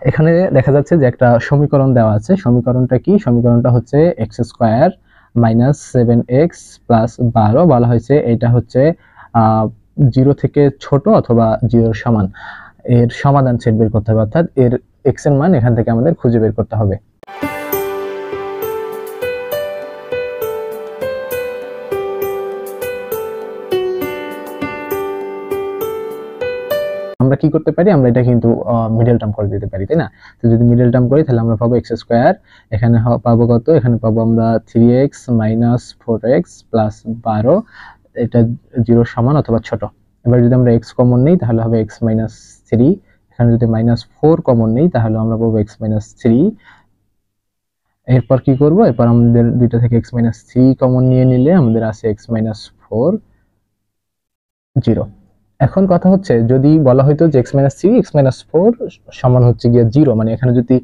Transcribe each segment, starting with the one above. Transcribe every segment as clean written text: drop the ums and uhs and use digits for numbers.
এখানে দেখা যাচ্ছে যে একটা সমীকরণ দেওয়া আছে। সমীকরণটা কি? সমীকরণটা হচ্ছে x square minus 7x plus 12 বলা হয়েছে এটা হচ্ছে 0 থেকে ছোট অথবা 0 সমান। এর সমাধান সেট বের করতে হবে, অর্থাৎ এর x এর মান এখান থেকে আমাদের খুঁজে বের করতে হবে। আমরা কি করতে পারি? আমরা এটা কিন্তু মিডল টার্ম করে দিতে পারি, তাই না? তো যদি মিডল টার্ম করি তাহলে আমরা পাবো x স্কয়ার, এখানে পাবো কত? এখানে পাবো আমরা 3x মাইনাস 4x প্লাস 12, এটা 0 সমান অথবা ছোট। এবার যদি আমরা x কমন নেই তাহলে হবে x মাইনাস 3, এখানে যদি মাইনাস 4 কমন নেই তাহলে আমরা পাবো x মাইনাস 3। এরপর কি করব? এরপর আমাদের দুইটা থেকে x মাইনাস 3 কমন নিয়ে নিলে আমাদের আছে x মাইনাস 4 0। এখন কথা হচ্ছে যদি বলা হয়তো যে x মাইনাস 3 x মাইনাস 4 সমান হচ্ছে গিয়ে 0, মানে এখানে যদি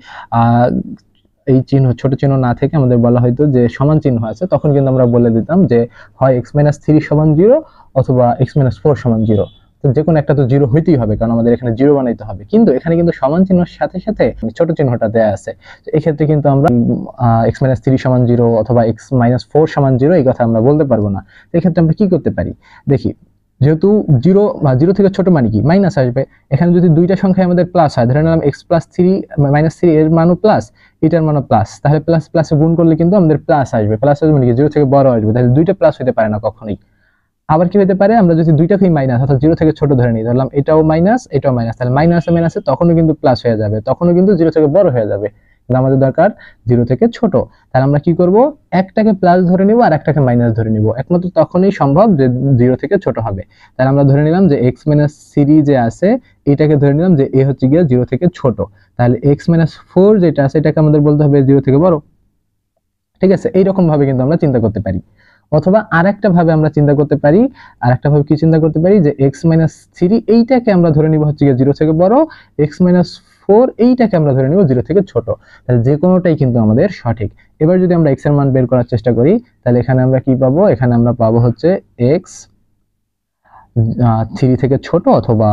এই চিহ্ন ছোট চিহ্ন না থেকে আমাদের বলা হয়তো যে সমান চিহ্ন আছে, তখন কিন্তু আমরা বলে দিতাম যে হয় x মাইনাস 3 সমান 0 অথবা x মাইনাস 4 সমান 0। তো যে কোনো একটা তো 0 হইতেই হবে, কারণ আমাদের এখানে 0 বানাইতে হবে। কিন্তু এখানে কিন্তু সমান চিহ্নের সাথে সাথে ছোট চিহ্নটা দেয়া আছে। তো এই ক্ষেত্রে কিন্তু আমরা x মাইনাস 3 সমান 0 অথবা x মাইনাস 4 সমান 0 এই কথা আমরা বলতে পারবো না। এই ক্ষেত্রে আমরা কি করতে পারি দেখি। যেহেতু 0 বা 0 থেকে ছোট মানে কি? মাইনাস আসবে। এখানে যদি দুইটা সংখ্যা আমাদের প্লাস হয়, ধরে নিলাম x প্লাস 3 মাইনাস 3 এর মানও প্লাস, এটার মানও প্লাস, তাহলে প্লাস প্লাসে গুণ করলে কিন্তু আমাদের প্লাস আসবে। প্লাস আসবে মানে কি? 0 থেকে বড় আসবে, তাহলে দুইটা প্লাস হতে পারে না কখনোই। আবার কি হতে পারে? আমরা যদি দুইটাকেই মাইনাস অর্থাৎ 0 থেকে ছোট ধরে নিই, ধরলাম এটাও মাইনাস এটাও মাইনাস, তাহলে মাইনাসে মাইনাসে তখনও কিন্তু প্লাস হয়ে যাবে, তখনও কিন্তু 0 থেকে বড় হয়ে যাবে। কিন্তু আমাদের দরকার 0 থেকে ছোট। তাহলে আমরা কি করব? একটাকে প্লাস ধরে নিব আর একটাকে মাইনাস ধরে নিব, একমাত্র তখনই সম্ভব যে 0 থেকে ছোট হবে। তাহলে আমরা ধরে নিলাম যে x মাইনাস 3 যে আছে এটাকে ধরে নিলাম যে এ হচ্ছে গিয়ে 0 থেকে ছোট। তাহলে x মাইনাস 4 যেটা আছে এটাকে আমাদের বলতে হবে 0 থেকে বড়। ঠিক আছে? এইরকম ভাবে কিন্তু আমরা চিন্তা করতে পারি। অথবা আরেকটা ভাবে আমরা চিন্তা করতে পারি, আরেকটা ভাবে কি চিন্তা করতে পারি যে x মাইনাস 3 এইটাকে আমরা ধরে নিব হচ্ছে গিয়ে 0 থেকে বড়, x মাইনাস 4 এইটাকে আমরা ধরে নিব 0 থেকে ছোট। তাহলে যে কোনোটাই কিন্তু আমাদের সঠিক। এবার যদি আমরা x এর মান বের করার চেষ্টা করি তাহলে এখানে আমরা কি পাবো? এখানে আমরা পাবো হচ্ছে x 3 থেকে ছোট অথবা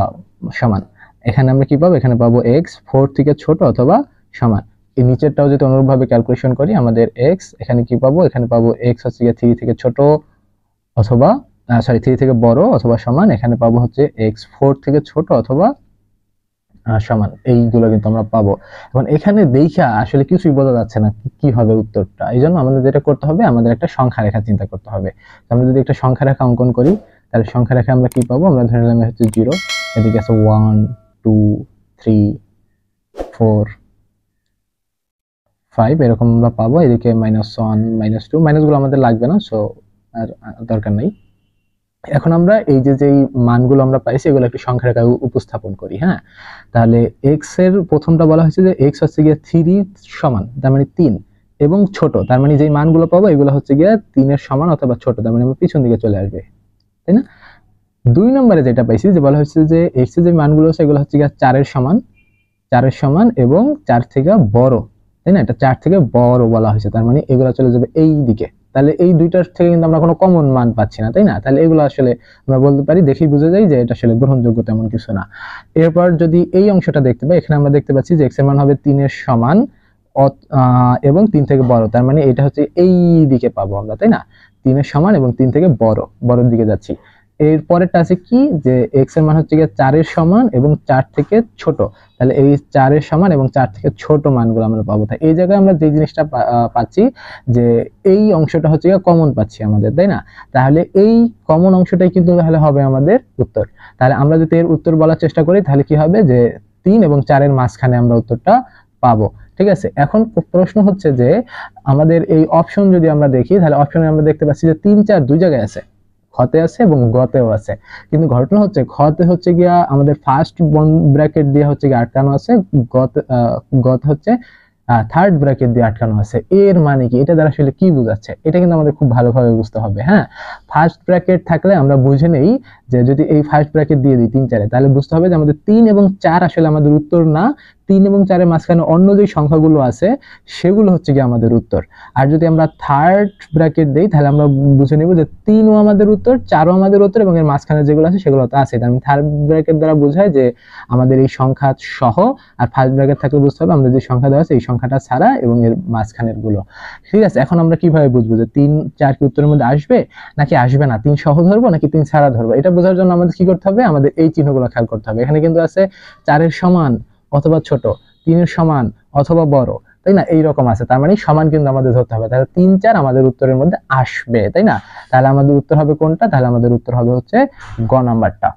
সমান। এখানে আমরা কি পাবো? এখানে পাবো x 4 থেকে ছোট অথবা সমান। এই নিচেরটাও যদি অনুরূপভাবে ক্যালকুলেশন করি আমাদের x এখানে কি পাবো? এখানে পাবো x হচ্ছে 3 থেকে ছোট অথবা 3 থেকে বড় অথবা সমান। এখানে পাবো হচ্ছে x 4 থেকে ছোট অথবা সমান। এইগুলো কিন্তু আমরা পাবো। এখন এখানে দেখা আসলে কিছুই বোঝা যাচ্ছে না কি হবে উত্তরটা। এই জন্য আমাদের যেটা করতে হবে, আমাদের একটা সংখ্যা রেখা চিন্তা করতে হবে। আমরা যদি একটা সংখ্যা রেখা অঙ্কন করি তাহলে সংখ্যা রেখা আমরা কি পাবো? আমরা ধরে নিলাম হচ্ছে 0, এদিকে আছে 1 2 3 4 5 এরকম আমরা পাবো। এদিকে -1 -2, মাইনাসগুলো আমাদের লাগবে না, সো আর দরকার নাই। এখন আমরা এই যেই মানগুলো আমরা পাইছি এগুলো একটি সংখ্যা রেখায় উপস্থাপন করি। হ্যাঁ, তাহলে x এর প্রথমটা বলা হয়েছে যে x হচ্ছে গিয়ে 3 সমান, তার মানে 3 এবং ছোট, তার মানে যেই মানগুলো পাবো এগুলো হচ্ছে গিয়ে 3 এর সমান অথবা ছোট, তার মানে আমরা পিছন দিকে চলে আসবে, তাই না? 2 নম্বরে যেটা পাইছি যে বলা হচ্ছে যে x এর যে মানগুলো আছে এগুলো হচ্ছে গিয়ে 4 এর সমান, 4 এর সমান এবং 4 থেকে বড়, তাই না? এটা 4 থেকে বড় বলা হয়েছে, তার মানে এগুলো চলে যাবে এই দিকে। তাহলে এই দুইটার থেকে কিন্তু আমরা কোনো কমন মান পাচ্ছি না, তাই না? তাহলে এগুলো আসলে আমরা বলতে পারি, দেখেই বুঝে যাই যে এটা আসলে গ্রহণযোগ্য তেমন কিছু না। এরপর যদি এই অংশটা দেখতে পাই, এখানে আমরা দেখতে পাচ্ছি যে x এর মান হবে 3 এর সমান এবং 3 থেকে বড়, তার মানে এটা হচ্ছে এই দিকে পাবো আমরা, তাই না? 3 এর সমান এবং 3 থেকে বড়র দিকে যাচ্ছি। এর পরেরটা আছে কি যে x এর মান হচ্ছে 4 এর সমান এবং 4 থেকে ছোট, তাহলে এই 4 এর সমান এবং 4 থেকে ছোট মানগুলো আমরা পাবো। তাই এই জায়গায় আমরা যে জিনিসটা পাচ্ছি যে এই অংশটা হচ্ছে কমন পাচ্ছি আমাদের, তাই না? তাহলে এই কমন অংশটাই কিন্তু তাহলে হবে আমাদের উত্তর। তাহলে আমরা যদি এর উত্তর বলার চেষ্টা করি তাহলে কি হবে যে 3 এবং 4 এর মাঝখানে আমরা উত্তরটা পাবো। ঠিক আছে? এখন প্রশ্ন হচ্ছে যে আমাদের এই অপশন যদি আমরা দেখি তাহলে অপশনে আমরা দেখতে পাচ্ছি যে 3 4 দুই জায়গায় আছে, খতে আছে এবং গতেও আছে। কিন্তু ঘটনা হচ্ছে খতে হচ্ছে গিয়া আমাদের ফার্স্ট ব্র্যাকেট দিয়ে হচ্ছে গিয়ে আটকানো আছে, গত হচ্ছে থার্ড ব্র্যাকেট দিয়ে আটকানো আছে। এর মানে কি? এটা দ্বারা আসলে কি বোঝাচ্ছে এটা কিন্তু আমাদের খুব ভালোভাবে বুঝতে হবে। হ্যাঁ, ফার্স্ট ব্র্যাকেট থাকলে আমরা বুঝে নেই যে যদি এই ফার্স্ট ব্র্যাকেট দিয়ে দিই 3 4 তাহলে বুঝতে হবে যে আমাদের 3 এবং 4 আসলে আমাদের উত্তর না, 3 এবং 4 এর মাঝখানে অন্য যে সংখ্যাগুলো আছে সেগুলো হচ্ছে কি আমাদের উত্তর। আর যদি আমরা থার্ড ব্র্যাকেট দেই তাহলে আমরা বুঝে নেব যে 3 ও আমাদের উত্তর, 4 ও আমাদের উত্তর এবং এর মাঝখানে যেগুলো আছে সেগুলো তো আছে। তাহলে থার্ড ব্র্যাকেট দ্বারা বোঝায় যে আমাদের এই সংখ্যা সহ, আর ফার্স্ট ব্র্যাকেট থাকলে বুঝতে হবে আমাদের যে সংখ্যা দেওয়া আছে এই সংখ্যাটা ছাড়া এবং এর মাঝখানের গুলো। ঠিক আছে, এখন আমরা কিভাবে বুঝবো যে 3 4 কি উত্তরের মধ্যে আসবে নাকি আসবে না, 3 সহ ধরবো নাকি 3 ছাড়া ধরবো, এটা বোঝার জন্য আমাদের কি করতে হবে, আমাদের এই চিহ্নগুলো খেয়াল করতে হবে। এখানে কিন্তু আছে 4 এর সমান অথবা ছোট, 3 এর সমান অথবা বড়, তাই না, এইরকম আছে। তার মানে সমান কিন্তু আমাদের ধরতে হবে। তাহলে 3 4 আমাদের উত্তরের মধ্যে আসবে, তাই না। তাহলে আমাদের উত্তর হবে কোনটা, তাহলে আমাদের উত্তর হবে হচ্ছে গ নাম্বারটা।